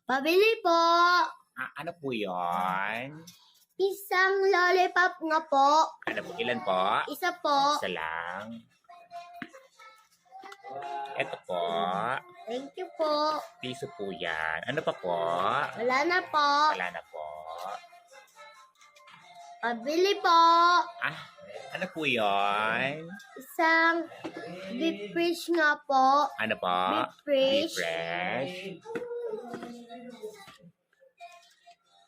Pabili po. Ano po yon? Isang lollipop nga po. Ano po? Ilan po? Isa po. Isa lang. Ito po. Thank you po. Piso po yan. Ano pa po? Wala na po. Wala na po. Pabili po. Ano po yon? Isang beef fish nga po. Ano po? Beef Beef fresh.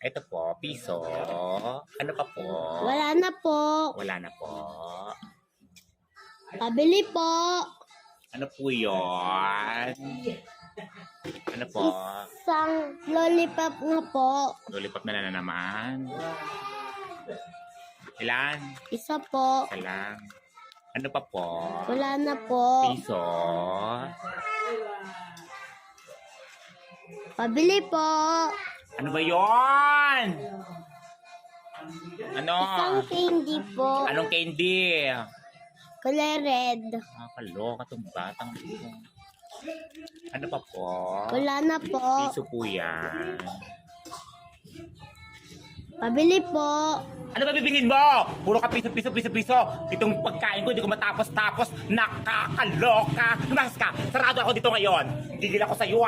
Ito po, piso. Ano pa po? Wala na po. Wala na po. Pabili po. Ano po yon? Ano po? Isang lollipop nga po. Lollipop na naman. Ilan? Isa po. Isa lang. Ano pa po? Wala na po. Piso. Pabili po. Ano ba yon? Ano? Isang candy po. Anong candy? Kulay red. Kaloka tong batang ito. Ano pa po? Wala na po. Piso po yan. Pabili po. Ano ba bibilhin mo? Puro ka piso. Itong pagkain ko, hindi ko matapos-tapos. Nakakaloka. Lumas ka. Sarado ako dito ngayon. Gigil ako sa iyo,